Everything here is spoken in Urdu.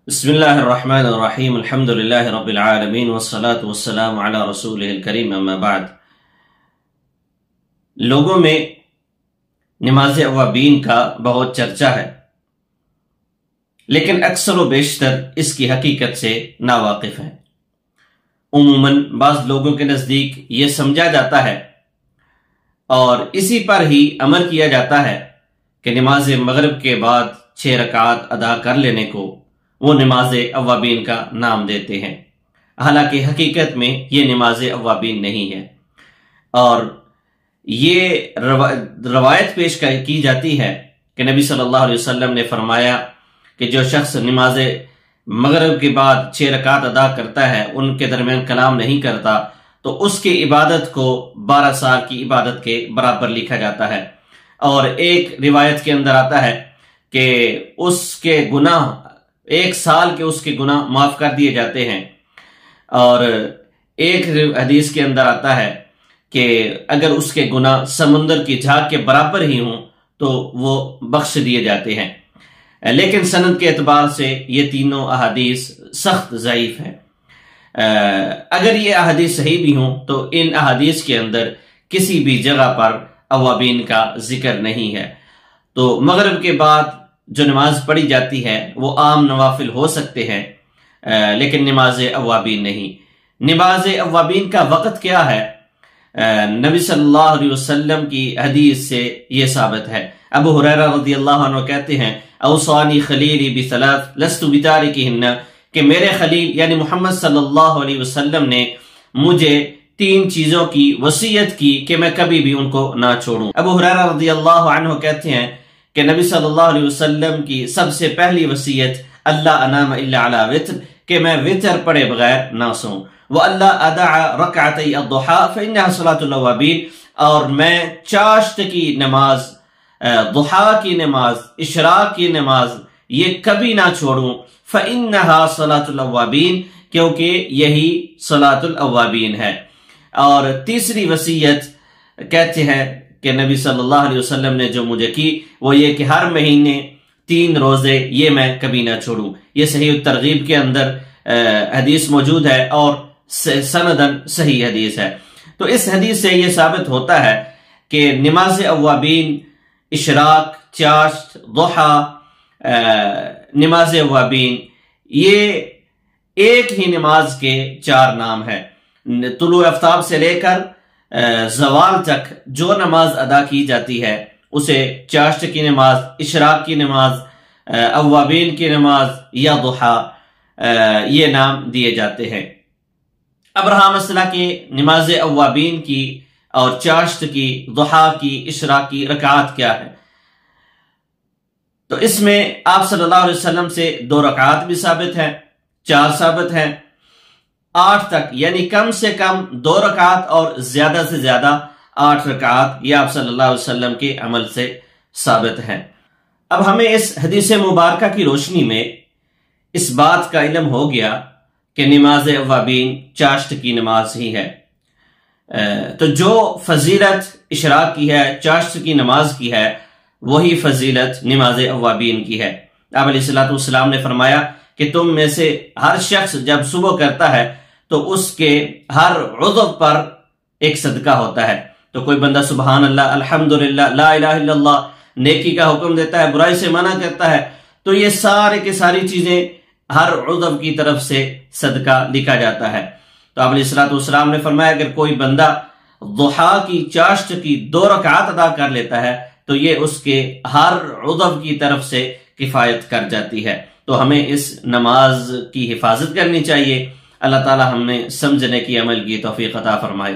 بسم اللہ الرحمن الرحیم الحمد للہ رب العالمین والصلاة والسلام علی رسولہ الکریم اما بعد۔ لوگوں میں نماز اوابین کا بہت چرچا ہے، لیکن اکثر و بیشتر اس کی حقیقت سے ناواقف ہیں۔ عموماً بعض لوگوں کے نزدیک یہ سمجھا جاتا ہے اور اسی پر ہی عمل کیا جاتا ہے کہ نماز مغرب کے بعد 6 رکعات ادا کر لینے کو وہ نماز اوابین کا نام دیتے ہیں، حالانکہ حقیقت میں یہ نماز اوابین نہیں ہے۔ اور یہ روایت پیش کی جاتی ہے کہ نبی صلی اللہ علیہ وسلم نے فرمایا کہ جو شخص نماز مغرب کے بعد 6 رکعات ادا کرتا ہے، ان کے درمیان کلام نہیں کرتا، تو اس کی عبادت کو 12 سال کی عبادت کے برابر لکھا جاتا ہے۔ اور ایک روایت کے اندر آتا ہے کہ اس کے گناہ 1 سال کے اس کے گناہ معاف کر دیے جاتے ہیں۔ اور ایک حدیث کے اندر آتا ہے کہ اگر اس کے گناہ سمندر کی جھاگ کے برابر ہی ہوں تو وہ بخش دیے جاتے ہیں۔ لیکن سند کے اعتبار سے یہ تینوں احادیث سخت ضعیف ہیں۔ اگر یہ احادیث صحیح بھی ہوں تو ان احادیث کے اندر کسی بھی جگہ پر اوابین کا ذکر نہیں ہے۔ تو مغرب کے بعد جو نماز پڑھی جاتی ہے وہ عام نوافل ہو سکتے ہیں، لیکن نماز اوابین نہیں۔ نماز اوابین کا وقت کیا ہے؟ نبی صلی اللہ علیہ وسلم کی حدیث سے یہ ثابت ہے۔ ابو ہریرہ رضی اللہ عنہ کہتے ہیں اوصانی خلیلی بثلاث لست بتارکہن، کہ میرے خلیل یعنی محمد صلی اللہ علیہ وسلم نے مجھے 3 چیزوں کی وصیت کی کہ میں کبھی بھی ان کو نہ چھوڑوں۔ ابو ہریرہ رضی اللہ عنہ کہتے ہیں کہ نبی صلی اللہ علیہ وسلم کی سب سے پہلی وصیت اللہ انام الا علی وتر، کہ میں وتر پڑھے بغیر نہ سوں، وَأَلَّا أَدَعَ رَكْعَتَيْ الضُّحَىٰ فَإِنَّهَا صَلَاةُ الْأَوَّابِينَ، اور میں چاشت کی نماز، ضحیٰ کی نماز، اشراق کی نماز یہ کبھی نہ چھوڑوں، فَإِنَّهَا صَلَاةُ الْأَوَّابِينَ، کیونکہ یہی صلاۃ الاوابین ہے۔ اور تیسری وصیت کہتے ہیں کہ نبی صلی اللہ علیہ وسلم نے جو مجھے کی وہ یہ کہ ہر مہینے 3 روزے یہ میں کبھی نہ چھوڑوں۔ یہ صحیح الترغیب کے اندر حدیث موجود ہے اور سندن صحیح حدیث ہے۔ تو اس حدیث سے یہ ثابت ہوتا ہے کہ نماز اوابین، اشراق، چاشت، ضحیٰ، نماز اوابین یہ ایک ہی نماز کے 4 نام ہیں۔ طلوع آفتاب سے لے کر زوال تک جو نماز ادا کی جاتی ہے اسے چاشت کی نماز، اشراق کی نماز، اوابین کی نماز یا ضحیٰ یہ نام دیے جاتے ہیں۔ اب رہا مسئلہ کہ نماز اوابین کی اور چاشت کی، ضحیٰ کی، اشراق کی رکعات کیا ہے؟ تو اس میں آپ صلی اللہ علیہ وسلم سے 2 رکعات بھی ثابت ہیں، 4 ثابت ہیں، 8 تک، یعنی کم سے کم 2 رکعات اور زیادہ سے زیادہ 8 رکعات یہ آپ صلی اللہ علیہ وسلم کے عمل سے ثابت ہیں۔ اب ہمیں اس حدیث مبارکہ کی روشنی میں اس بات کا علم ہو گیا کہ نماز اوابین چاشت کی نماز ہی ہے، تو جو فضیلت اشراق کی ہے، چاشت کی نماز کی ہے، وہی فضیلت نماز اوابین کی ہے۔ آپ علیہ السلام نے فرمایا کہ تم میں سے ہر شخص جب صبح کرتا ہے تو اس کے ہر عضو پر ایک صدقہ ہوتا ہے۔ تو کوئی بندہ سبحان اللہ، الحمدللہ، لا الہ الا اللہ، نیکی کا حکم دیتا ہے، برائی سے منع کرتا ہے، تو یہ سارے کی ساری چیزیں ہر عضو کی طرف سے صدقہ لکھا جاتا ہے۔ تو آپ علیہ السلام نے فرمایا اگر کوئی بندہ ضحیٰ کی، چاشت کی 2 رکعات ادا کر لیتا ہے تو یہ اس کے ہر عضو کی طرف سے کفایت کر جاتی ہے۔ تو ہمیں اس نماز کی حفاظت کرنی چاہیے۔ اللہ تعالی ہمیں سمجھنے کی، عمل کی توفیق عطا فرمائے۔